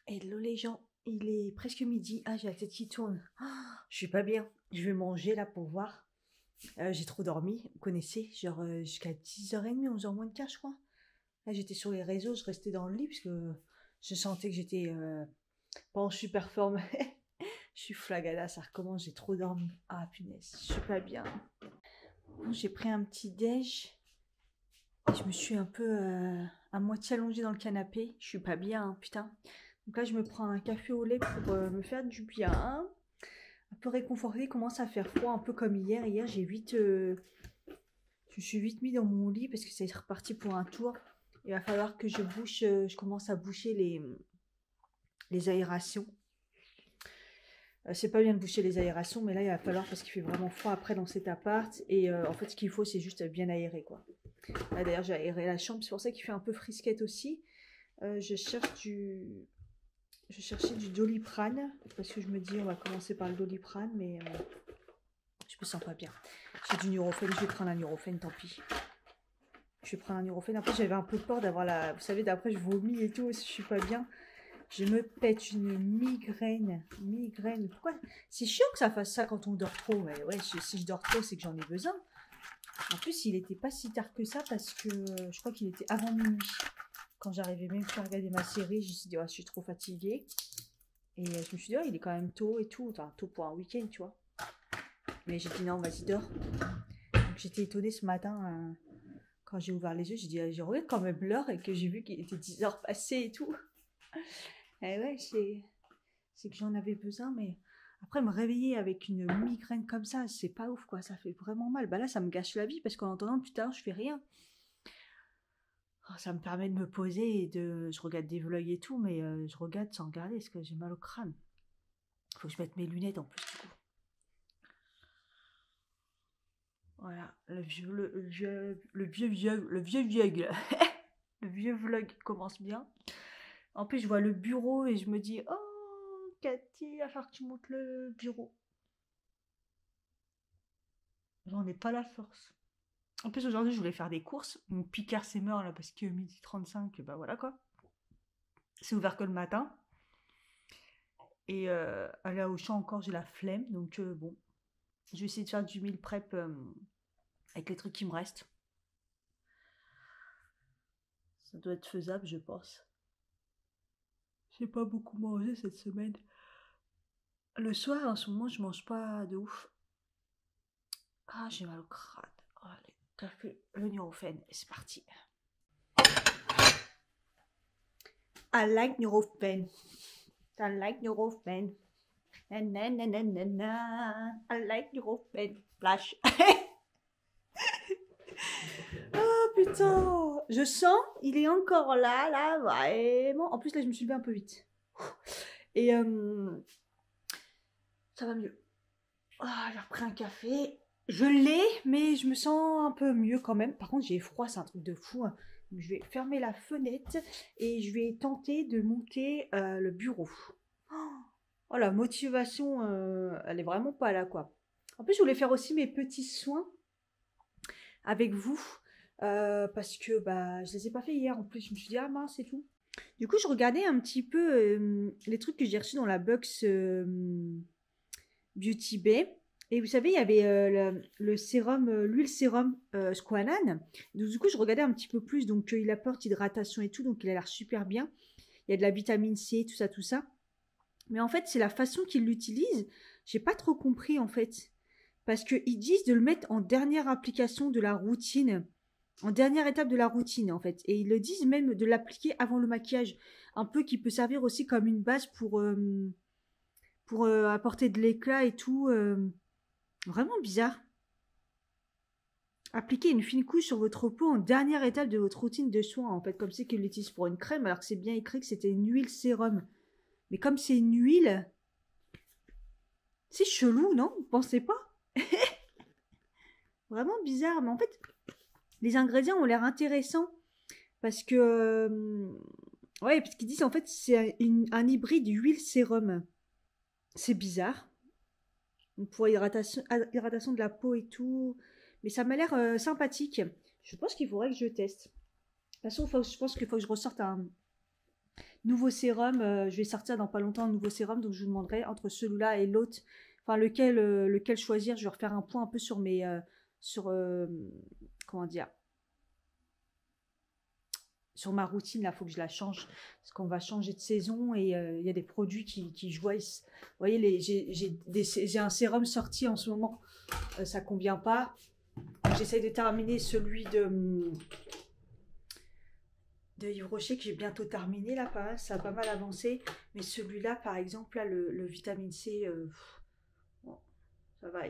Hello les gens, il est presque midi. Ah, j'ai la tête qui tourne. Je suis pas bien. Je vais manger là pour voir. J'ai trop dormi, vous connaissez, genre jusqu'à 10h30, 11h moins de quart, je crois. Là, j'étais sur les réseaux, je restais dans le lit parce que je sentais que j'étais pas en super forme. Je suis flagada, ça recommence, j'ai trop dormi. Ah punaise, je suis pas bien. Bon, j'ai pris un petit déj. Je me suis un peu à moitié allongée dans le canapé. Je suis pas bien, hein, putain. Donc là, je me prends un café au lait pour me faire du bien. Un peu réconforté, il commence à faire froid, un peu comme hier. Hier, je me suis vite mis dans mon lit parce que c'est reparti pour un tour. Il va falloir que je bouche, je commence à boucher les aérations. C'est pas bien de boucher les aérations, mais là, il va falloir parce qu'il fait vraiment froid après dans cet appart. Et en fait, ce qu'il faut, c'est juste bien aérer, quoi. Là, d'ailleurs, j'ai aéré la chambre. C'est pour ça qu'il fait un peu frisquette aussi. Je cherchais du Doliprane, parce que je me dis on va commencer par le Doliprane, mais je me sens pas bien. J'ai du Nurofen, je vais prendre un Nurofen, tant pis. Je vais prendre un Nurofen. Après, j'avais un peu peur d'avoir la... Vous savez, d'après, je vomis et tout, si je suis pas bien. Je me pète une migraine. Migraine. Pourquoi? C'est chiant que ça fasse ça quand on dort trop. Ouais, si je dors trop, c'est que j'en ai besoin. En plus, il était pas si tard que ça, parce que je crois qu'il était avant minuit. Quand j'arrivais même plus à regarder ma série, je me suis dit, oh, je suis trop fatiguée. Et je me suis dit, oh, il est quand même tôt et tout. Enfin, tôt pour un week-end, tu vois. Mais j'ai dit, non, vas-y, dors. Donc j'étais étonnée ce matin, quand j'ai ouvert les yeux. J'ai dit, j'ai regardé quand même l'heure et que j'ai vu qu'il était 10h passées et tout. Et ouais, c'est que j'en avais besoin. Mais après, me réveiller avec une migraine comme ça, c'est pas ouf, quoi. Ça fait vraiment mal. Bah là, ça me gâche la vie parce qu'en attendant, plus tard, je fais rien. Ça me permet de me poser et je regarde des vlogs et tout, mais je regarde sans regarder parce que j'ai mal au crâne. Faut que je mette mes lunettes en plus du coup. Voilà, le vieux le vieux vlog commence bien. En plus, je vois le bureau et je me dis, oh Cathy, il va falloir que tu montes le bureau. J'en ai pas la force. En plus, aujourd'hui, je voulais faire des courses. Mon Picard c'est mort là parce que 12h35, bah voilà quoi. C'est ouvert que le matin. Et aller à Auchan encore, j'ai la flemme. Donc bon, je vais essayer de faire du meal prep avec les trucs qui me restent. Ça doit être faisable, je pense. J'ai pas beaucoup mangé cette semaine. Le soir, en ce moment, je mange pas de ouf. Ah, j'ai mal au crâne. Oh, allez, café, le Nurofen, et c'est parti. I like Nurofen. I like Nurofen. Na na na na na na. I like Nurofen. Flash. Oh putain. Je sens, il est encore là, vraiment. En plus, là, je me suis levée un peu vite. Et ça va mieux. Ah, j'ai repris un café. Je l'ai, mais je me sens un peu mieux quand même. Par contre, j'ai froid, c'est un truc de fou. Donc, je vais fermer la fenêtre et je vais tenter de monter le bureau. Oh, la motivation, elle est vraiment pas là, quoi. En plus, je voulais faire aussi mes petits soins avec vous. Parce que bah, je les ai pas fait hier. En plus, je me suis dit, ah mince, c'est tout. Du coup, je regardais un petit peu les trucs que j'ai reçus dans la box Beauty Bay. Et vous savez, il y avait le sérum, l'huile sérum Squalane. Donc, du coup, je regardais un petit peu plus. Donc, il apporte hydratation et tout. Donc, il a l'air super bien. Il y a de la vitamine C, tout ça, tout ça. Mais en fait, c'est la façon qu'ils l'utilisent. J'ai pas trop compris, en fait. Parce qu'ils disent de le mettre en dernière application de la routine. En dernière étape de la routine, en fait. Et ils le disent même de l'appliquer avant le maquillage. Un peu qui peut servir aussi comme une base pour apporter de l'éclat et tout. Vraiment bizarre. Appliquez une fine couche sur votre peau en dernière étape de votre routine de soins. En fait, comme c'est qu'ils l'utilisent pour une crème, alors que c'est bien écrit que c'était une huile sérum. Mais comme c'est une huile, c'est chelou, non? Vous pensez pas? Vraiment bizarre. Mais en fait, les ingrédients ont l'air intéressants. Parce que... ouais, parce qu'ils disent en fait c'est un hybride huile sérum. C'est bizarre. Pour hydratation de la peau et tout. Mais ça m'a l'air sympathique. Je pense qu'il faudrait que je teste. De toute façon, je pense qu'il faut que je ressorte un nouveau sérum. Je vais sortir dans pas longtemps un nouveau sérum. Donc je vous demanderai entre celui-là et l'autre. Enfin, lequel choisir. Je vais refaire un point un peu sur mes... comment dire, sur ma routine, là, il faut que je la change, parce qu'on va changer de saison, et il y a des produits qui je vois, vous voyez, j'ai un sérum sorti en ce moment, ça convient pas, j'essaye de terminer celui de Yves Rocher, que j'ai bientôt terminé, là, pas mal, ça a pas mal avancé, mais celui-là, par exemple, là, le vitamine C, bon, ça va,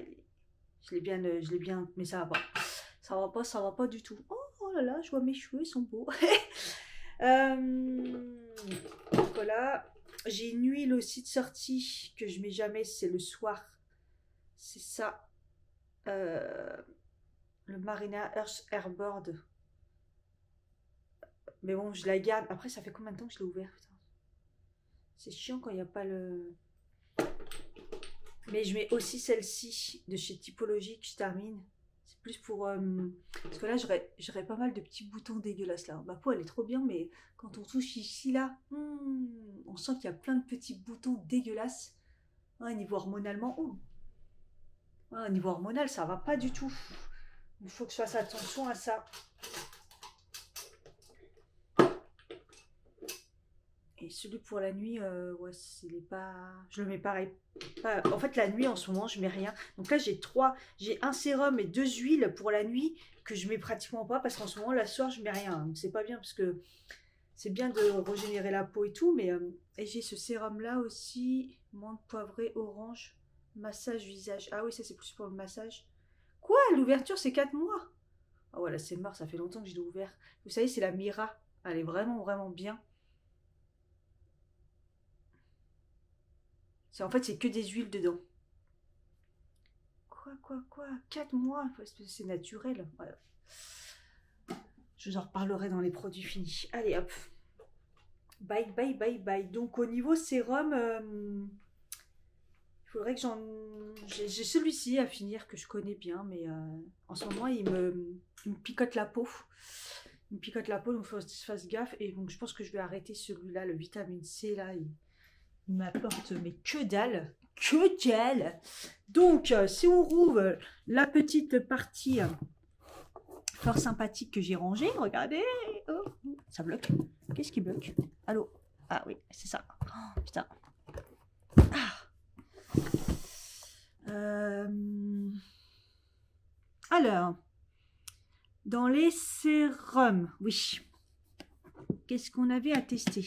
je l'ai bien, mais ça va pas du tout. Oh là là, je vois mes cheveux, ils sont beaux. Voilà. J'ai une huile aussi de sortie que je mets jamais, c'est le soir. C'est ça. Le Marina Earth Airboard. Mais bon, je la garde. Après, ça fait combien de temps que je l'ai ouvert? C'est chiant quand il n'y a pas le... Mais je mets aussi celle-ci de chez Typologie que je termine. C'est plus pour... parce que là, j'aurais pas mal de petits boutons dégueulasses là. Ma peau, elle est trop bien, mais quand on touche ici, là, on sent qu'il y a plein de petits boutons dégueulasses. Ouais, niveau hormonalement, ouais, niveau hormonal, ça va pas du tout. Il faut que je fasse attention à ça. Et celui pour la nuit, ouais, je le mets pareil. En fait, la nuit, en ce moment, je mets rien. Donc là, j'ai un sérum et 2 huiles pour la nuit que je mets pratiquement pas, parce qu'en ce moment, la soir, je mets rien. C'est pas bien, parce que c'est bien de régénérer la peau et tout, mais... et j'ai ce sérum-là aussi, menthe poivrée, orange, massage visage. Ah oui, ça, c'est plus pour le massage. Quoi? L'ouverture, c'est 4 mois? Ah ouais, là, c'est mort, ça fait longtemps que je l'ai ouvert. Vous savez, c'est la Mira. Elle est vraiment, vraiment bien. En fait, c'est que des huiles dedans. Quoi 4 mois? C'est naturel. Voilà. Je vous en reparlerai dans les produits finis. Allez, hop. Bye. Donc, au niveau sérum, il faudrait que j'ai celui-ci à finir que je connais bien, mais en ce moment, il me picote la peau. Il me picote la peau, donc il faut que je fasse gaffe. Et donc, je pense que je vais arrêter celui-là, le vitamine C, là. Il m'apporte, mais que dalle. Que dalle. Donc, si on rouvre la petite partie fort sympathique que j'ai rangée, regardez. Oh, ça bloque. Qu'est-ce qui bloque? Allô? Ah oui, c'est ça. Oh, putain. Alors, dans les sérums, oui. Qu'est-ce qu'on avait à tester?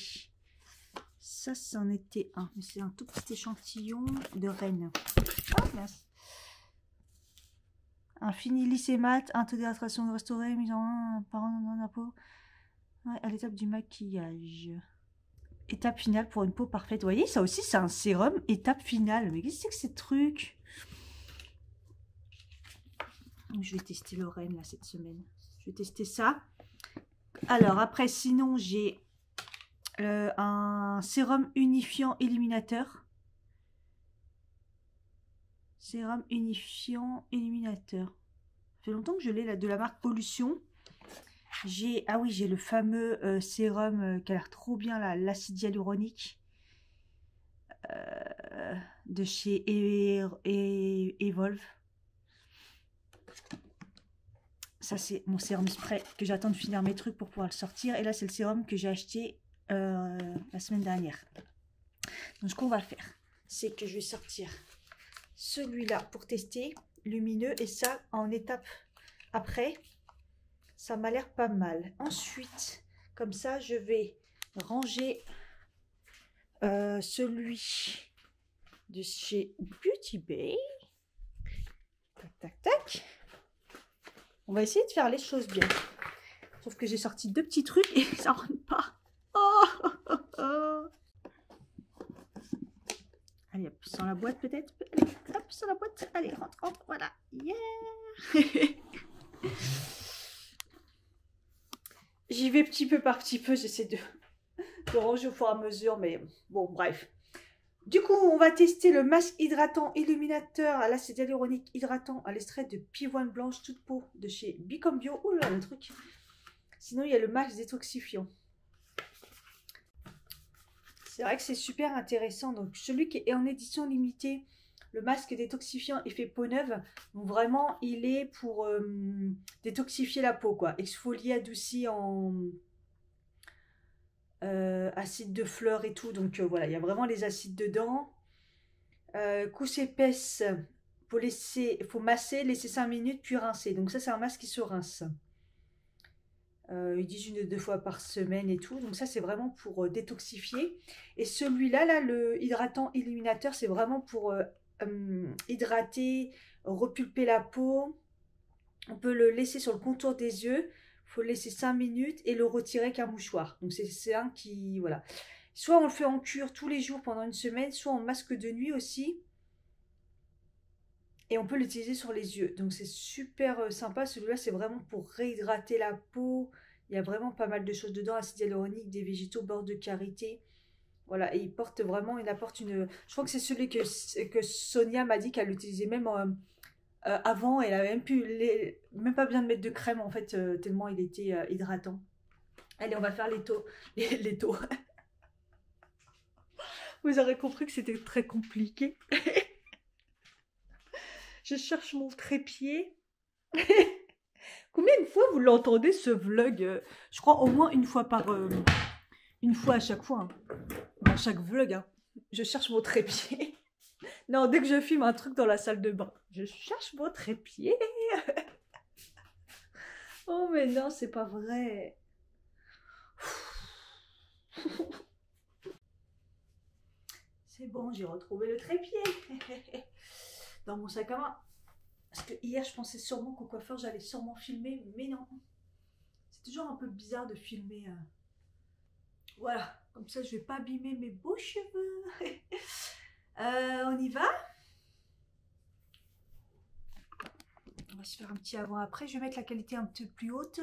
Ça, c'en était un. Mais c'est un tout petit échantillon de Rennes. Ah, mince. Un finilysémate, un taux d'hydratation restauré, mise en parent dans la peau. Ouais, à l'étape du maquillage. Étape finale pour une peau parfaite. Vous voyez, ça aussi, c'est un sérum étape finale. Mais qu'est-ce que c'est que ces trucs? Je vais tester le Rennes, là, cette semaine. Je vais tester ça. Alors, après, sinon, j'ai... un sérum unifiant éliminateur. Sérum unifiant éliminateur. Ça fait longtemps que je l'ai là, de la marque Pollution. Ah oui, j'ai le fameux sérum qui a l'air trop bien là, l'acide hyaluronique de chez Evolve. Ça c'est mon sérum spray que j'attends de finir mes trucs pour pouvoir le sortir. Et là c'est le sérum que j'ai acheté la semaine dernière. Donc ce qu'on va faire, c'est que je vais sortir celui-là pour tester, lumineux, et ça en étape après. Ça m'a l'air pas mal. Ensuite, comme ça, je vais ranger celui de chez Beauty Bay. Tac. On va essayer de faire les choses bien. Sauf que j'ai sorti 2 petits trucs et ça rentre pas. Oh. Allez, hop, sans la boîte peut-être. Hop, sans la boîte. Allez, rentre. Voilà. Yeah. J'y vais petit peu par petit peu, j'essaie de ranger au fur et à mesure, mais bon, bref. Du coup, on va tester le masque hydratant illuminateur à l'acide hyaluronique hydratant à l'extrait de pivoine blanche toute peau de chez Bicom Bio. Oh là, le truc. Sinon, il y a le masque détoxifiant. C'est vrai que c'est super intéressant. Donc, celui qui est en édition limitée, le masque détoxifiant effet peau neuve. Donc, vraiment, il est pour détoxifier la peau, quoi. Exfolier, adouci en acide de fleurs et tout. Donc, voilà, il y a vraiment les acides dedans. Couche épaisse, faut masser, laisser 5 minutes, puis rincer. Donc, ça, c'est un masque qui se rince. Ils disent 1 ou 2 fois par semaine et tout. Donc ça, c'est vraiment pour détoxifier. Et celui-là, là, le hydratant illuminateur, c'est vraiment pour hydrater, repulper la peau. On peut le laisser sur le contour des yeux. Il faut le laisser 5 minutes et le retirer avec un mouchoir. Donc c'est un qui... Voilà. Soit on le fait en cure tous les jours pendant 1 semaine, soit en masque de nuit aussi. Et on peut l'utiliser sur les yeux. Donc c'est super sympa. Celui-là, c'est vraiment pour réhydrater la peau. Il y a vraiment pas mal de choses dedans. Acide hyaluronique, des végétaux, beurre de karité. Voilà. Et il apporte une... Je crois que c'est celui que Sonia m'a dit qu'elle utilisait même avant. Elle avait même pas besoin de mettre de crème en fait, tellement il était hydratant. Allez, on va faire les taux. Les taux. Vous aurez compris que c'était très compliqué. Je cherche mon trépied. Combien de fois vous l'entendez ce vlog? Je crois au moins une fois une fois à chaque fois. Hein. Dans chaque vlog. Hein. Je cherche mon trépied. Non, dès que je filme un truc dans la salle de bain. Je cherche mon trépied. Oh mais non, c'est pas vrai. C'est bon, j'ai retrouvé le trépied. Dans mon sac à main. Parce que hier, je pensais sûrement qu'au coiffeur, j'allais sûrement filmer, mais non. C'est toujours un peu bizarre de filmer. Voilà, comme ça, je vais pas abîmer mes beaux cheveux. On y va. On va se faire un petit avant-après. Je vais mettre la qualité un peu plus haute.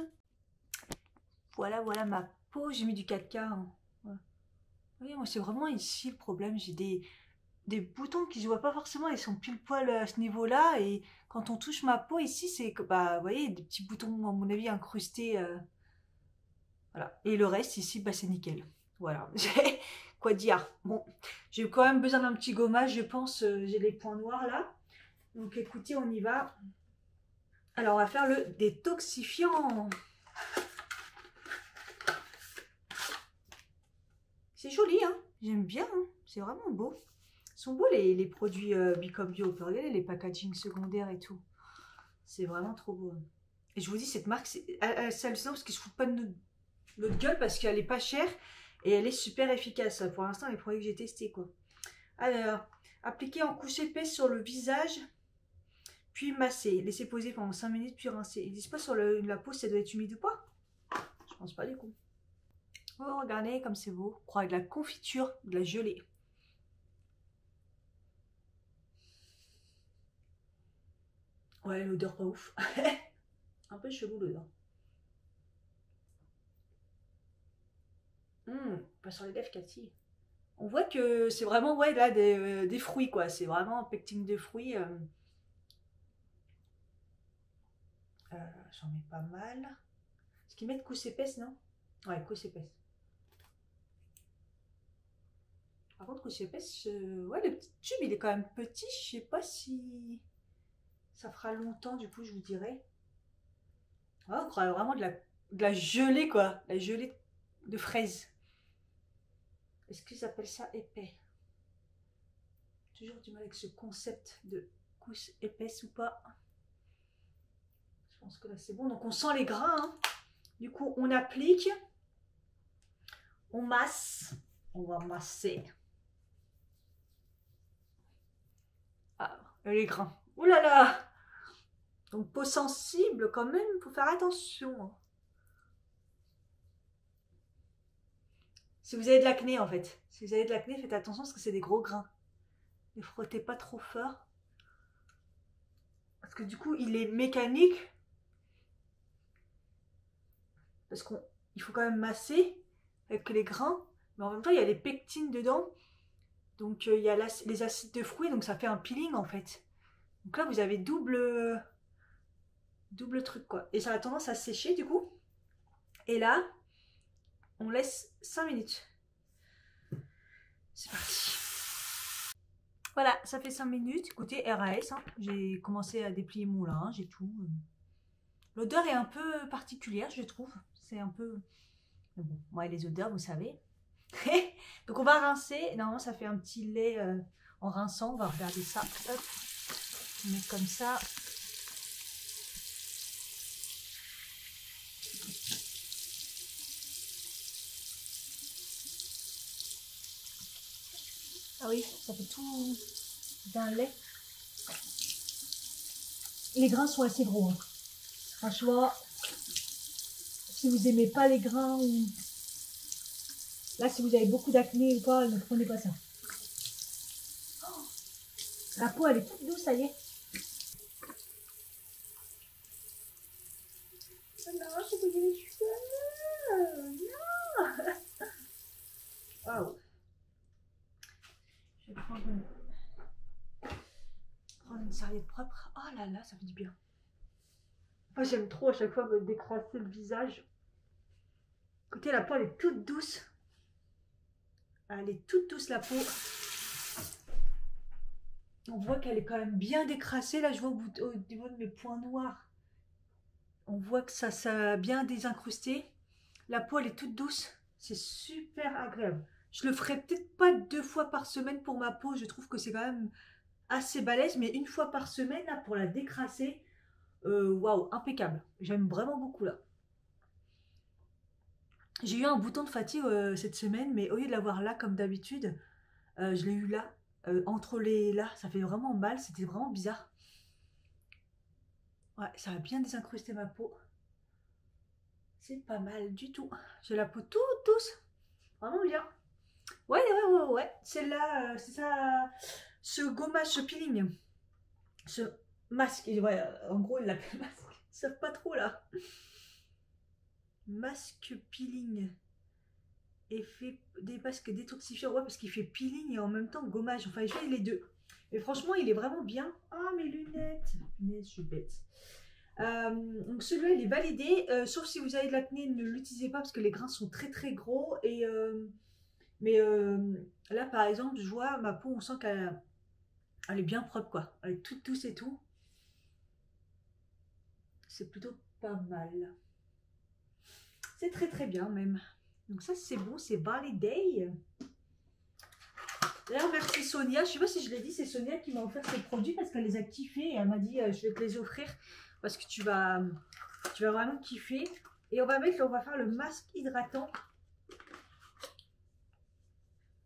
Voilà, voilà ma peau. J'ai mis du 4K. Hein. Voilà. Vous voyez, moi, c'est vraiment ici le problème. J'ai des boutons qui se voient pas forcément. Ils sont pile poil à ce niveau-là. Et quand on touche ma peau ici, c'est que, bah, vous voyez, des petits boutons, à mon avis, incrustés. Voilà. Et le reste, ici, bah, c'est nickel. Voilà. Quoi dire? Bon, j'ai quand même besoin d'un petit gommage, je pense. J'ai les points noirs là. Donc, écoutez, on y va. Alors, on va faire le détoxifiant. C'est joli, hein? J'aime bien. Hein, c'est vraiment beau. Ils sont beaux les produits Bicom Bio. Regardez les packaging secondaires et tout. C'est vraiment trop beau. Et je vous dis, cette marque, c'est hallucinant parce qu'ils se foutent pas de notre gueule parce qu'elle est pas chère et elle est super efficace. Pour l'instant, les produits que j'ai testés, quoi. Alors, appliquer en couche épaisse sur le visage, puis masser. Laisser poser pendant 5 minutes, puis rincer. Ils disent pas sur la peau si ça doit être humide ou pas? Je pense pas du coup. Oh, regardez comme c'est beau. On croit de la confiture, de la gelée. Ouais, l'odeur pas ouf. Un peu chelou l'odeur. Pas sur les lèvres, Cathy. On voit que c'est vraiment, ouais, là, des fruits, quoi. C'est vraiment un pectine de fruits. J'en mets pas mal. Est-ce qu'ils mettent couche épaisse, non? Ouais, couche épaisse. Par contre, couche épaisse, ouais, le petit tube, il est quand même petit. Je sais pas si ça fera longtemps, du coup, je vous dirai. Ouais, on croirait vraiment de la gelée, quoi. La gelée de fraise. Est-ce qu'ils appellent ça épais? Toujours du mal avec ce concept de couche épaisse ou pas. Je pense que là, c'est bon. Donc, on sent les grains. Hein. Du coup, on applique. On masse. On va masser. Ah, les grains. Ouh là là! Donc, peau sensible, quand même, il faut faire attention. Hein. Si vous avez de l'acné, en fait. Si vous avez de l'acné, faites attention parce que c'est des gros grains. Ne frottez pas trop fort. Parce que du coup, il est mécanique. Parce qu'on il faut quand même masser avec les grains. Mais en même temps, il y a les pectines dedans. Donc, il y a les acides de fruits. Donc, ça fait un peeling, en fait. Donc là, vous avez double truc, quoi. Et ça a tendance à sécher, du coup. Et là, on laisse 5 minutes. C'est parti. Voilà, ça fait 5 minutes. Écoutez, RAS, hein. J'ai commencé à déplier mon linge et tout. L'odeur est un peu particulière, je trouve. C'est un peu... Mais bon, moi, les odeurs, vous savez. Donc, on va rincer. Normalement, ça fait un petit lait en rinçant. On va regarder ça. Hop. On met comme ça. Ah oui, ça fait tout d'un lait. Les grains sont assez gros. Hein. Franchement, si vous n'aimez pas les grains ou... Là, si vous avez beaucoup d'acné ou quoi, ne prenez pas ça. Oh, la peau, elle est toute douce, ça y est. Oh non, je peux les cheveux. Non. Waouh. Je vais prendre une serviette propre. Oh là là, ça fait du bien. Moi, j'aime trop à chaque fois me décrasser le visage. Écoutez, la peau, elle est toute douce. Elle est toute douce, la peau. On voit qu'elle est quand même bien décrassée. Là, je vois au niveau de mes points noirs. On voit que ça a bien désincrusté. La peau, elle est toute douce. C'est super agréable. Je le ferai peut-être pas 2 fois par semaine pour ma peau. Je trouve que c'est quand même assez balèze. Mais 1 fois par semaine, là, pour la décrasser, waouh, impeccable. J'aime vraiment beaucoup, là. J'ai eu un bouton de fatigue cette semaine, mais au lieu de l'avoir là comme d'habitude, je l'ai eu là, entre les là, ça fait vraiment mal, c'était vraiment bizarre. Ouais, ça a bien désincrusté ma peau. C'est pas mal du tout. J'ai la peau toute douce, vraiment bien. Ouais, celle-là, c'est ça, ce gommage, ce peeling, ce masque, ouais, en gros ils l'appellent masque, ils savent pas trop là. Masque peeling. Effet des masques détoxifiants, ouais, parce qu'il fait peeling et en même temps gommage. Enfin, il fait les deux. Mais franchement, il est vraiment bien. Ah, mes lunettes. Punaise, je suis bête. Donc celui-là, il est validé. Sauf si vous avez de l'acné, ne l'utilisez pas parce que les grains sont très très gros. Et mais là, par exemple, je vois ma peau, on sent qu'elle est bien propre, quoi. Elle est toute douce et tout. C'est plutôt pas mal. C'est très très bien même. Donc ça, c'est bon, c'est validé. D'ailleurs, merci Sonia. Je ne sais pas si je l'ai dit, c'est Sonia qui m'a offert ces produits parce qu'elle les a kiffés et elle m'a dit je vais te les offrir parce que tu vas vraiment kiffer. Et on va faire le masque hydratant.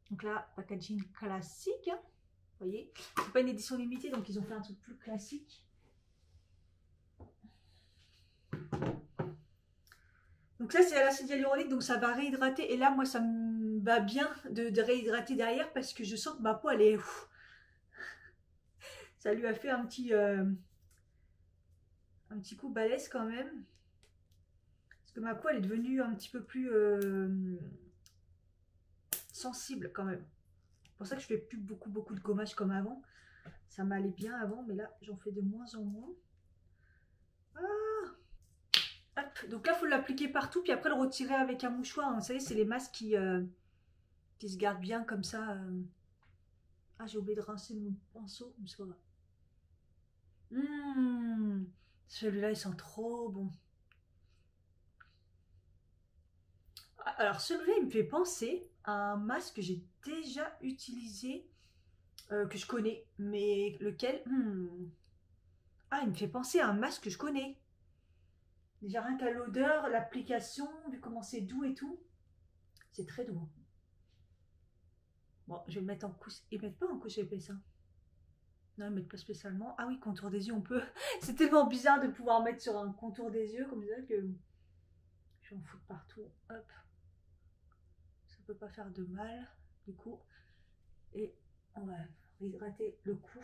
Donc là, packaging classique. Hein. Vous voyez, c'est pas une édition limitée, donc ils ont fait un truc plus classique. Donc ça, c'est à l'acide hyaluronique, donc ça va réhydrater. Et là, moi, ça me va bien de réhydrater derrière parce que je sens que ma peau, elle est... Ouf, ça lui a fait un petit coup balèze quand même. Parce que ma peau, elle est devenue un petit peu plus sensible quand même. C'est pour ça que je fais plus beaucoup de gommage comme avant. Ça m'allait bien avant, mais là, j'en fais de moins en moins. Ah, hop. Donc là, il faut l'appliquer partout, puis après le retirer avec un mouchoir. Vous savez, c'est les masques qui se gardent bien comme ça. Ah, j'ai oublié de rincer mon pinceau, mais c'est pas grave. Celui-là, il sent trop bon. Alors, celui-là, il me fait penser à un masque que j'ai déjà utilisé, que je connais, mais lequel Ah, il me fait penser à un masque que je connais. Déjà, rien qu'à l'odeur, l'application, vu comment c'est doux et tout, c'est très doux. Bon, je vais le mettre en couche. Ils mettent pas en couche épaisse, hein. Non, ils mettent pas spécialement. Ah oui, contour des yeux, on peut. C'est tellement bizarre de pouvoir mettre sur un contour des yeux comme ça que je vais en foutre partout. Hop. Ça peut pas faire de mal, du coup. Et on va hydrater le cou.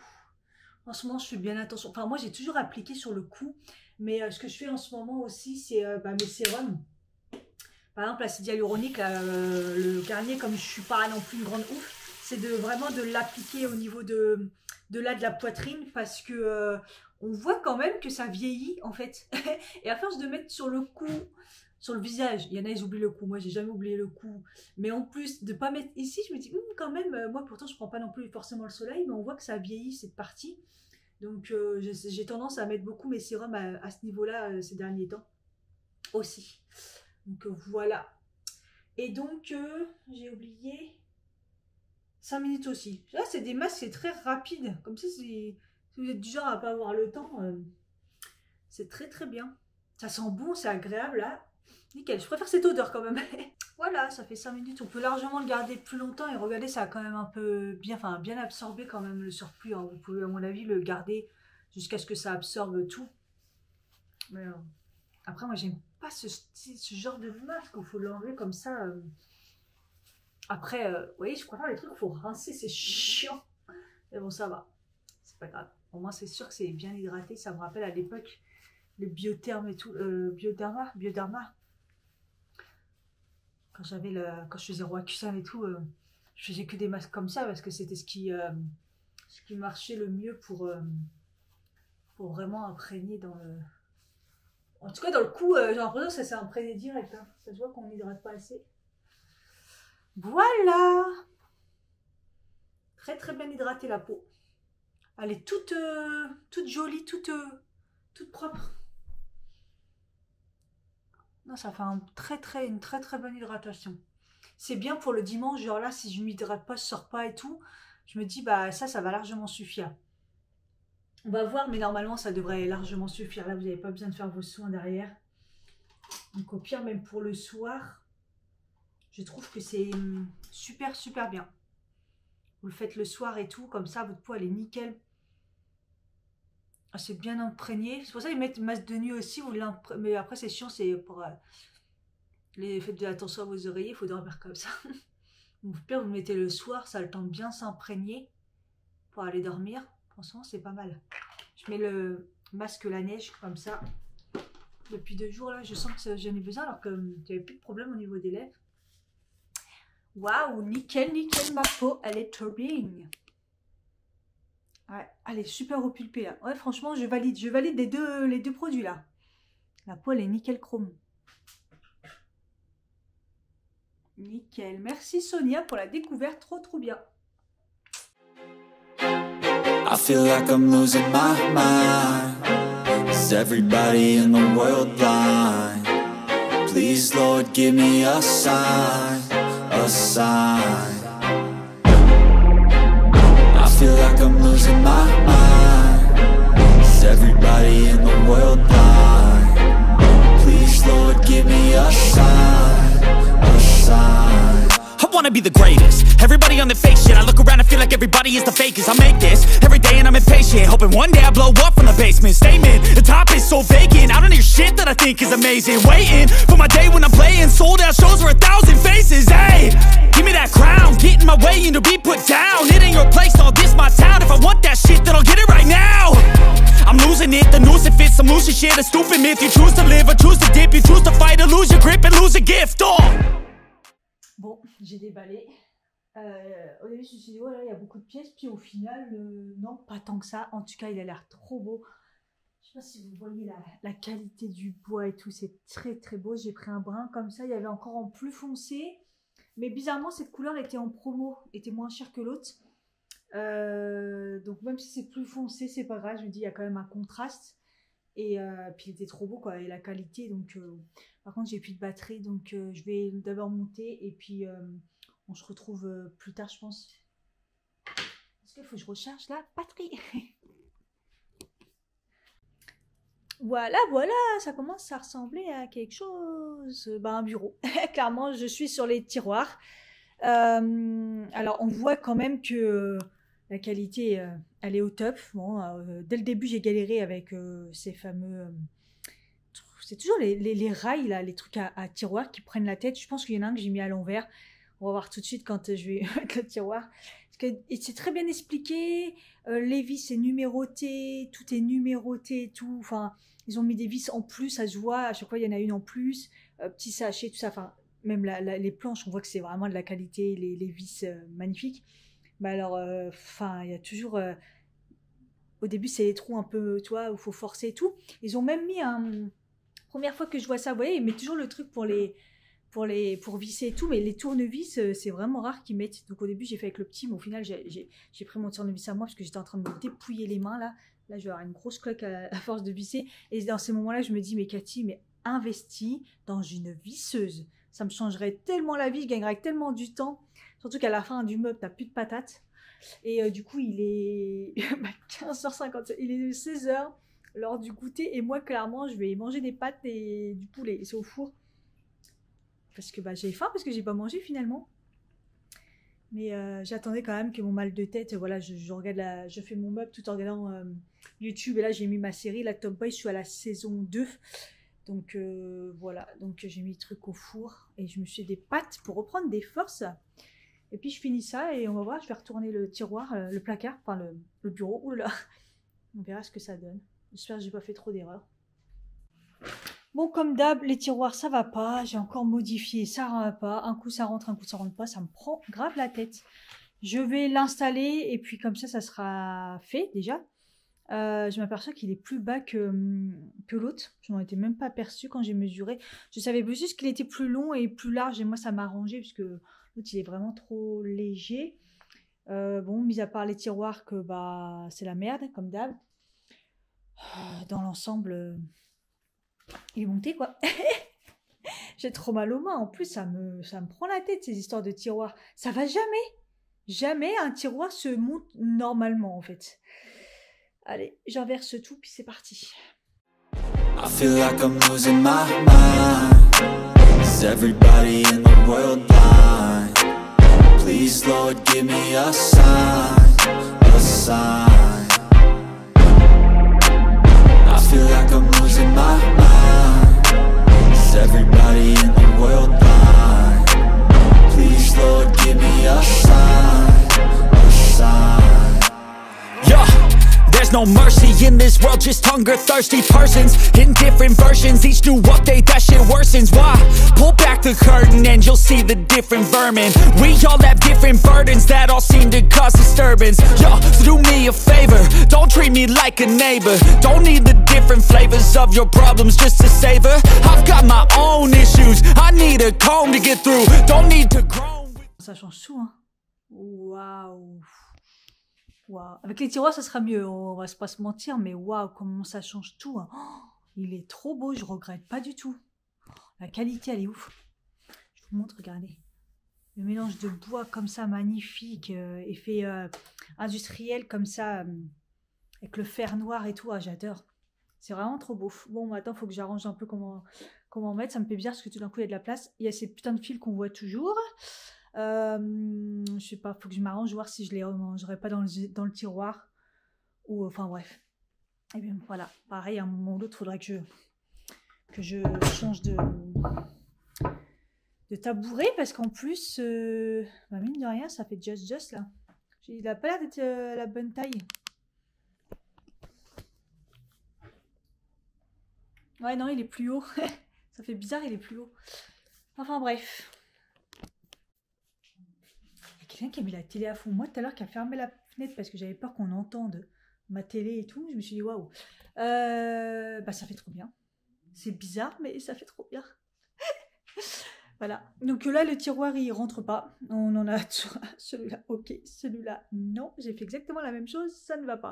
En ce moment, je fais bien attention. Enfin, moi, j'ai toujours appliqué sur le cou. Mais ce que je fais en ce moment aussi, c'est mes sérums. Par exemple, l'acide hyaluronique, là, le Garnier, comme je suis pas non plus une grande ouf, c'est vraiment de l'appliquer au niveau de la poitrine parce que on voit quand même que ça vieillit en fait. Et à force de mettre sur le cou, sur le visage, il y en a ils oublient le cou, moi j'ai jamais oublié le cou. Mais en plus de pas mettre ici, je me dis quand même, moi pourtant je prends pas non plus forcément le soleil, mais on voit que ça vieillit cette partie. Donc j'ai tendance à mettre beaucoup mes sérums à ce niveau-là ces derniers temps aussi. Donc voilà. Et donc j'ai oublié 5 minutes aussi. Là c'est des masques, c'est très rapide. Comme ça, si vous êtes du genre à pas avoir le temps, c'est très très bien. Ça sent bon, c'est agréable là. Nickel, je préfère cette odeur quand même. Voilà, ça fait 5 minutes. On peut largement le garder plus longtemps et regardez, ça a quand même un peu bien, enfin bien absorbé quand même le surplus. Hein. Vous pouvez à mon avis le garder jusqu'à ce que ça absorbe tout. Mais après moi j'aime pas ce genre de masque où il faut l'enlever comme ça. Après, vous voyez, je préfère les trucs où il faut rincer, c'est chiant. Mais bon, ça va. C'est pas grave. Au moins, c'est sûr que c'est bien hydraté. Ça me rappelle à l'époque le biotherme et tout. Bioderma. Quand je faisais Roaccutane et tout, je faisais que des masques comme ça parce que c'était ce qui marchait le mieux pour vraiment imprégner dans le. En tout cas, dans le cou, j'ai l'impression que ça s'est imprégné direct. Hein. Ça se voit qu'on n'hydrate pas assez. Voilà! Très très bien hydratée la peau. Elle est toute jolie, toute propre. Non, ça fait une très très bonne hydratation. C'est bien pour le dimanche, genre là, si je ne m'hydrate pas, je sors pas et tout, je me dis, bah ça va largement suffire. On va voir, mais normalement, ça devrait largement suffire. Là, vous n'avez pas besoin de faire vos soins derrière. Donc au pire, même pour le soir, je trouve que c'est super super bien. Vous le faites le soir et tout, comme ça, votre peau, elle est nickel. C'est bien imprégné. C'est pour ça qu'ils mettent masque de nuit aussi. Mais après, c'est chiant, c'est pour les faites de attention à vos oreillers, il faut dormir comme ça. Donc, pire, vous le mettez le soir, ça a le temps de bien s'imprégner pour aller dormir. Franchement, c'est pas mal. Je mets le masque la neige comme ça. Depuis 2 jours, là, je sens que j'en ai besoin alors que j'avais plus de problème au niveau des lèvres. Waouh, nickel, nickel, ma peau, elle est trop bien. Ouais, elle est super repulpée là. Ouais, franchement, je valide les deux produits là. La peau, elle est nickel chrome. Nickel. Merci Sonia pour la découverte, trop bien. I feel like I'm losing my mind. Is everybody in the world blind? Please, Lord, give me a sign, a sign. I feel like I'm losing my mind. Is everybody in the world blind? Please, Lord, give me a sign, a sign. I wanna be the greatest. Everybody on the fake shit. I look around and feel like everybody is the fakest. I make this every day and I'm impatient, hoping one day I blow up from the basement. Statement, the top is so vacant. I don't hear shit that I think is amazing. Waiting for my day when I'm playing sold out shows for 1,000 faces. Hey, give me that crown, get in my way and to be put down. It ain't your place, all this my town. If I want that shit, then I'll get it right now. I'm losing it, the noose it fits. I'm losing shit, a stupid myth. You choose to live or choose to dip. You choose to fight or lose your grip and lose a gift. Oh. Bon, j'ai déballé. Au début, je me suis dit, voilà, il y a beaucoup de pièces. Puis au final, non, pas tant que ça. En tout cas, il a l'air trop beau. Je sais pas si vous voyez la qualité du bois et tout. C'est très très beau. J'ai pris un brun comme ça. Il y avait encore en plus foncé. Mais bizarrement, cette couleur était en promo. Était moins chère que l'autre. Donc même si c'est plus foncé, c'est pas grave. Je me dis, il y a quand même un contraste. Et puis il était trop beau quoi. Et la qualité, donc... Par contre, j'ai plus de batterie, donc je vais d'abord monter et puis on se retrouve plus tard, je pense. Est-ce qu'il faut que je recharge la batterie? Voilà, ça commence à ressembler à quelque chose. Un bureau. Clairement, je suis sur les tiroirs. Alors, on voit quand même que la qualité, elle est au top. Bon, dès le début, j'ai galéré avec ces fameux... C'est toujours les rails, là, les trucs à tiroir qui prennent la tête. Je pense qu'il y en a un que j'ai mis à l'envers. On va voir tout de suite quand je vais mettre le tiroir. C'est très bien expliqué. Les vis, c'est numéroté. Tout est numéroté et tout. Enfin, ils ont mis des vis en plus, ça se voit. À chaque fois, il y en a une en plus. Petit sachet, tout ça. Enfin, même les planches, on voit que c'est vraiment de la qualité, les vis magnifiques. Mais alors, enfin, il y a toujours... au début, c'est les trous un peu, tu vois, où il faut forcer et tout. Ils ont même mis un... Première fois que je vois ça, vous voyez, ils mettent toujours le truc pour visser et tout, mais les tournevis, c'est vraiment rare qu'ils mettent. Donc au début, j'ai fait avec le petit, mais au final, j'ai pris mon tournevis à moi parce que j'étais en train de me dépouiller les mains, là. Là, je vais avoir une grosse claque à force de visser. Et dans ces moments-là, je me dis, mais Cathy, mais investis dans une visseuse. Ça me changerait tellement la vie, je gagnerais tellement du temps. Surtout qu'à la fin du meuble, t'as plus de patates. Et du coup, il est 15h57, il est 16h, l'heure du goûter. Et moi, clairement, je vais manger des pâtes et du poulet. Et c'est au four. Parce que j'ai faim, parce que j'ai pas mangé finalement. Mais j'attendais quand même que mon mal de tête, voilà, je fais mon meuble tout en regardant YouTube. Et là, j'ai mis ma série, la Top Boy, je suis à la saison 2. Donc voilà, donc j'ai mis le truc au four. Et je me suis fait des pâtes pour reprendre des forces. Et puis je finis ça et on va voir, je vais retourner le tiroir, le placard, enfin le bureau. Oula, on verra ce que ça donne. J'espère que j'ai pas fait trop d'erreurs. Bon, comme d'hab, les tiroirs, ça va pas. J'ai encore modifié, ça va pas. Un coup, ça rentre pas. Ça me prend grave la tête. Je vais l'installer et puis comme ça sera fait déjà. Je m'aperçois qu'il est plus bas que l'autre. Je m'en étais même pas aperçue quand j'ai mesuré. Je savais juste qu'il était plus long et plus large et moi, ça m'a arrangé puisque l'autre, il est vraiment trop léger. Bon, mis à part les tiroirs que c'est la merde, comme d'hab. Dans l'ensemble... il est monté quoi. J'ai trop mal aux mains. En plus, ça me prend la tête ces histoires de tiroirs. Ça va jamais. Jamais un tiroir se monte normalement en fait. Allez, j'inverse tout puis c'est parti. I feel like I'm losing my mind. Is everybody in the world blind? Please Lord give me a sign, a sign. I feel like I'm losing my mind. Is everybody in the world blind? Please Lord give me a sign, a sign. Yeah, there's no mercy in this world, just hunger-thirsty persons in different versions. Each new update, that shit worsens. Why? Pull back the curtain and you'll see the different vermin. We all have different burdens that all seem to cause disturbance. Yo, do me a favor, don't treat me like a neighbor. Don't need the different flavors of your problems just to savor. I've got my own issues, I need a comb to get through. Don't need to grow. Ça change tout, hein. Waouh. Waouh. Avec les tiroirs, ça sera mieux, on va pas se mentir, mais waouh, comment ça change tout, hein. Oh, il est trop beau, je regrette pas du tout. La qualité, elle est ouf. Je vous montre, regardez. Le mélange de bois comme ça, magnifique, effet industriel comme ça, avec le fer noir et tout, ah, j'adore. C'est vraiment trop beau. Bon, maintenant, il faut que j'arrange un peu comment mettre. Ça me fait bizarre parce que tout d'un coup, il y a de la place. Il y a ces putains de fils qu'on voit toujours. Je sais pas, faut que je m'arrange, voir si je les remangerai pas dans le tiroir. Ou, enfin, bref. Et bien, voilà. Pareil, à un moment ou l'autre, il faudrait que je change de tabouret parce qu'en plus, mine de rien, ça fait just là. Il a pas l'air d'être la bonne taille. Ouais, non, il est plus haut. Ça fait bizarre, il est plus haut. Enfin, bref. Il y a quelqu'un qui a mis la télé à fond. Moi, tout à l'heure, qui a fermé la fenêtre parce que j'avais peur qu'on entende ma télé et tout. Je me suis dit, waouh. Ça fait trop bien. C'est bizarre, mais ça fait trop bien. Voilà. Donc là, le tiroir, il rentre pas. On en a celui-là. Ok, celui-là, non. J'ai fait exactement la même chose. Ça ne va pas.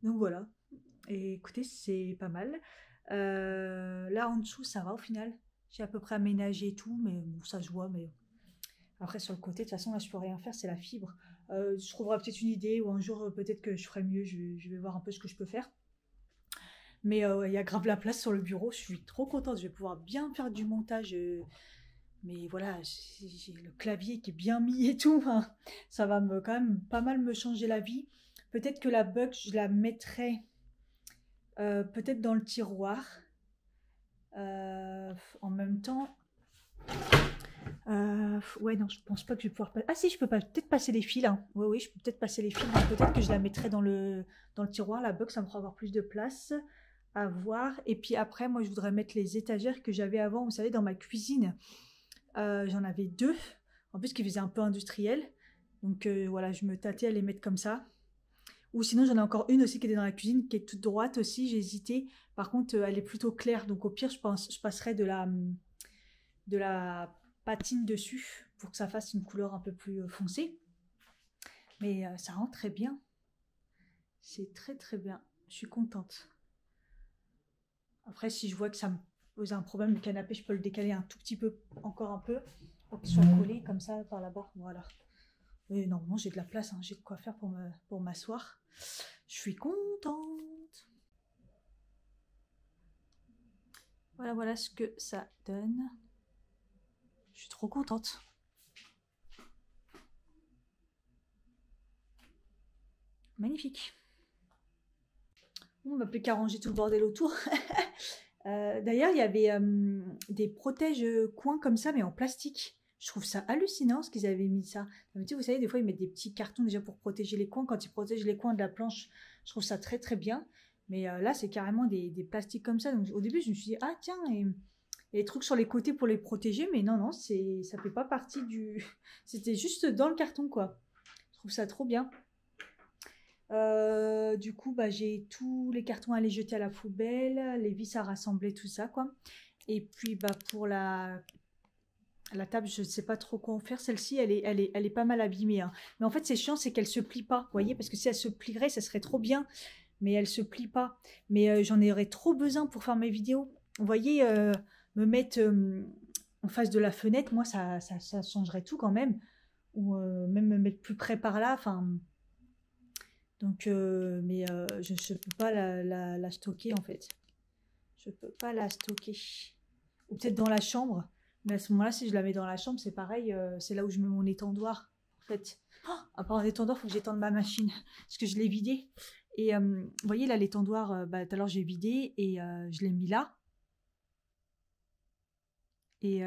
Donc voilà. Et écoutez, c'est pas mal. Là, en dessous, ça va au final. J'ai à peu près aménagé tout, mais bon, ça se voit. Mais après, sur le côté, de toute façon, là, je peux rien faire. C'est la fibre. Je trouverai peut-être une idée ou un jour, peut-être que je ferai mieux. Je vais voir un peu ce que je peux faire. Mais il y a grave la place sur le bureau. Je suis trop contente. Je vais pouvoir bien faire du montage. Mais voilà, j'ai le clavier qui est bien mis et tout. Hein. Ça va quand même pas mal me changer la vie. Peut-être que la bug, je la mettrai peut-être dans le tiroir. En même temps... ouais, non, je pense pas que je vais pouvoir... Ah si, je peux peut-être passer les fils. Hein. Oui, je peux peut-être passer les fils. Peut-être que je la mettrai dans le tiroir. La bug, ça me fera avoir plus de place à voir. Et puis après, moi, je voudrais mettre les étagères que j'avais avant, vous savez, dans ma cuisine. J'en avais 2, en plus qui faisaient un peu industriel. Donc voilà, je me tâtais à les mettre comme ça. Ou sinon j'en ai encore une aussi qui était dans la cuisine, qui est toute droite aussi, j'ai hésité. Par contre elle est plutôt claire, donc au pire je passerai de la patine dessus pour que ça fasse une couleur un peu plus foncée. Mais ça rend très bien. C'est très très bien. Je suis contente. Après, si je vois que ça me pose un problème, le canapé, je peux le décaler un tout petit peu, encore un peu, pour qu'il soit collé comme ça par là-bas. Voilà. Et normalement, j'ai de la place, hein, j'ai de quoi faire pour m'asseoir. Je suis contente. Voilà, voilà ce que ça donne. Je suis trop contente. Magnifique. On va plus qu'à ranger tout le bordel autour. D'ailleurs, il y avait des protège-coins comme ça, mais en plastique. Je trouve ça hallucinant ce qu'ils avaient mis ça. Vous savez, des fois, ils mettent des petits cartons déjà pour protéger les coins. Quand ils protègent les coins de la planche, je trouve ça très très bien. Mais là, c'est carrément des plastiques comme ça. Donc au début, je me suis dit, ah tiens, et des trucs sur les côtés pour les protéger. Mais non, non, ça fait pas partie du... C'était juste dans le carton, quoi. Je trouve ça trop bien. Du coup, bah, j'ai tous les cartons à les jeter à la poubelle, les vis à rassembler, tout ça, quoi. Et puis, bah, pour la table, je ne sais pas trop quoi en faire. Celle-ci, elle est pas mal abîmée, hein. Mais en fait, c'est chiant, c'est qu'elle se plie pas, vous voyez, parce que si elle se plierait, ça serait trop bien. Mais elle se plie pas. Mais j'en aurais trop besoin pour faire mes vidéos. Vous voyez, me mettre en face de la fenêtre, moi, ça changerait tout quand même. Ou même me mettre plus près par là, enfin... Donc, je ne peux pas la stocker en fait. Je peux pas la stocker. Ou peut-être dans la chambre. Mais à ce moment-là, si je la mets dans la chambre, c'est pareil. C'est là où je mets mon étendoir. En fait, après un étendoir, il faut que j'étende ma machine. Parce que je l'ai vidé. Et vous voyez là, l'étendoir, tout à l'heure j'ai vidé et je l'ai mis là. Et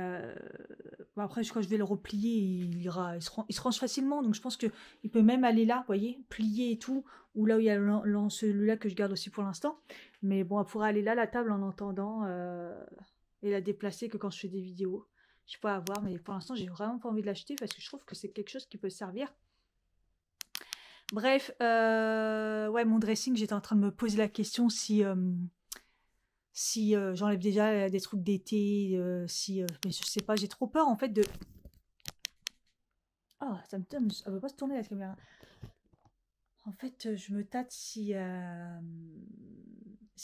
après, je crois que je vais le replier, il se range facilement, donc je pense qu'il peut même aller là, vous voyez, plier et tout, ou là où il y a celui-là que je garde aussi pour l'instant. Mais bon, elle pourra aller là, la table, en entendant, et la déplacer que quand je fais des vidéos. Je peux pas avoir, mais pour l'instant, j'ai vraiment pas envie de l'acheter parce que je trouve que c'est quelque chose qui peut servir. Bref, ouais, mon dressing, j'étais en train de me poser la question si j'enlève déjà des trucs d'été, mais je sais pas, j'ai trop peur en fait de... Oh, ça me donne, elle veut pas se tourner la caméra. En fait, je me tâte si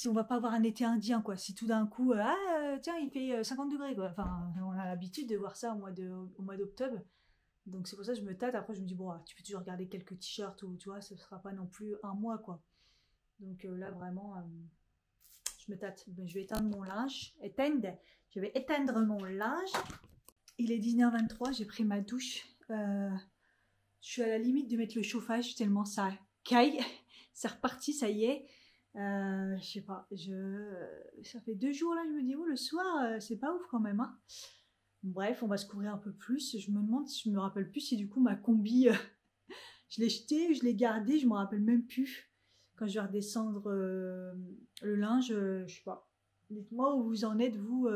on va pas avoir un été indien, quoi. Si tout d'un coup, tiens, il fait 50 degrés, quoi. Enfin, on a l'habitude de voir ça au mois d'octobre. Donc c'est pour ça que je me tâte. Après, je me dis, bon, tu peux toujours garder quelques t-shirts ou, tu vois, ce sera pas non plus un mois, quoi. Donc là, vraiment... je me tâte. Je vais éteindre mon linge. Je vais éteindre mon linge. Il est 19h23. J'ai pris ma douche. Je suis à la limite de mettre le chauffage tellement ça caille. C'est reparti, ça y est. Je sais pas. Ça fait 2 jours là. Je me dis, oh, le soir, c'est pas ouf quand même, hein. Bref, on va se couvrir un peu plus. Je me demande si je me rappelle plus si du coup ma combi, je l'ai jetée, je l'ai gardée. Je me rappelle même plus. Quand je vais redescendre le linge, je sais pas. Dites-moi où vous en êtes, vous,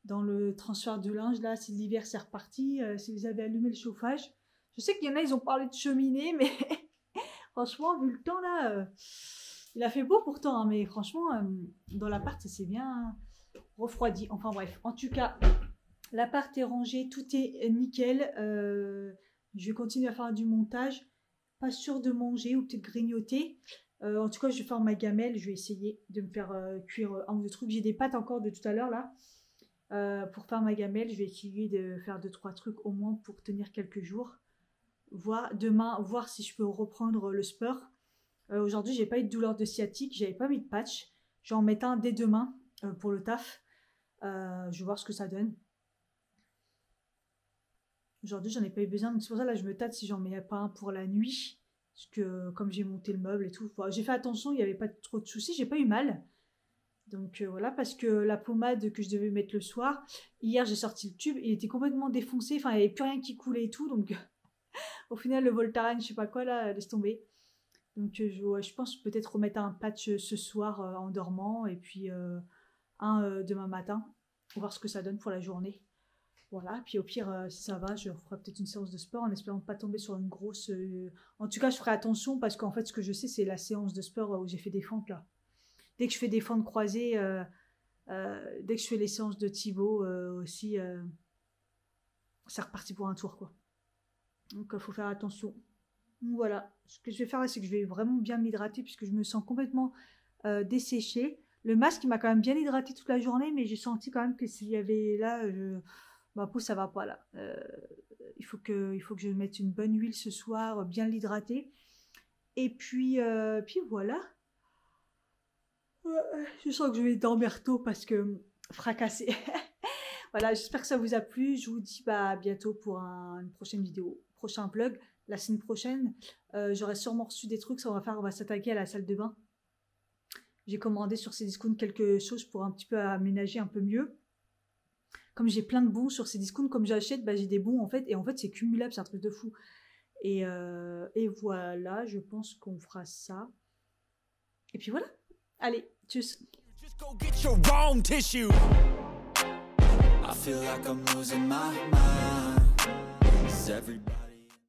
dans le transfert du linge, là, si l'hiver c'est reparti, si vous avez allumé le chauffage. Je sais qu'il y en a, ils ont parlé de cheminée, mais franchement, vu le temps, là, il a fait beau pourtant, hein, mais franchement, dans l'appart, ça s'est bien refroidi. Enfin bref, en tout cas, l'appart est rangé, tout est nickel. Je vais continuer à faire du montage. Pas sûre de manger ou peut-être grignoter. En tout cas, je vais faire ma gamelle. Je vais essayer de me faire cuire un ou deux trucs. J'ai des pâtes encore de tout à l'heure là. Pour faire ma gamelle, je vais essayer de faire 2-3 trucs au moins pour tenir quelques jours. Demain, voir si je peux reprendre le sport. Aujourd'hui, j'ai pas eu de douleur de sciatique. J'avais pas mis de patch. Je vais en mettre un dès demain pour le taf. Je vais voir ce que ça donne. Aujourd'hui, j'en ai pas eu besoin, donc c'est pour ça là je me tâte si j'en mets pas un pour la nuit. Parce que comme j'ai monté le meuble et tout, j'ai fait attention, il n'y avait pas trop de soucis, j'ai pas eu mal. Donc voilà, parce que la pommade que je devais mettre le soir, hier j'ai sorti le tube, il était complètement défoncé, enfin il n'y avait plus rien qui coulait et tout, donc au final le Voltaren, je sais pas quoi là, laisse tomber. Donc je pense peut-être remettre un patch ce soir en dormant, et puis un demain matin, pour voir ce que ça donne pour la journée. Voilà, puis au pire, si ça va, je ferai peut-être une séance de sport en espérant pas tomber sur une grosse... En tout cas, je ferai attention parce qu'en fait, ce que je sais, c'est la séance de sport où j'ai fait des fentes, là. Dès que je fais des fentes croisées, dès que je fais les séances de Thibaut aussi, c'est reparti pour un tour, quoi. Donc, il faut faire attention. Donc, voilà, ce que je vais faire, c'est que je vais vraiment bien m'hydrater puisque je me sens complètement desséchée. Le masque, il m'a quand même bien hydraté toute la journée, mais j'ai senti quand même que s'il y avait là... ma peau ça va pas là, il faut que je mette une bonne huile ce soir, bien l'hydrater, et puis voilà, je sens que je vais dormir tôt parce que fracassé. Voilà, j'espère que ça vous a plu, je vous dis à bientôt pour une prochaine vidéo, prochain vlog, la semaine prochaine, j'aurai sûrement reçu des trucs, on va s'attaquer à la salle de bain, j'ai commandé sur Cdiscount quelque chose pour un petit peu aménager un peu mieux. Comme j'ai plein de bons sur ces discounts, comme j'achète, j'ai des bons en fait. Et en fait, c'est cumulable, c'est un truc de fou. Et voilà, je pense qu'on fera ça. Et puis voilà. Allez, tchuss. Just go get your own tissue. I feel like I'm losing my mind. Is everybody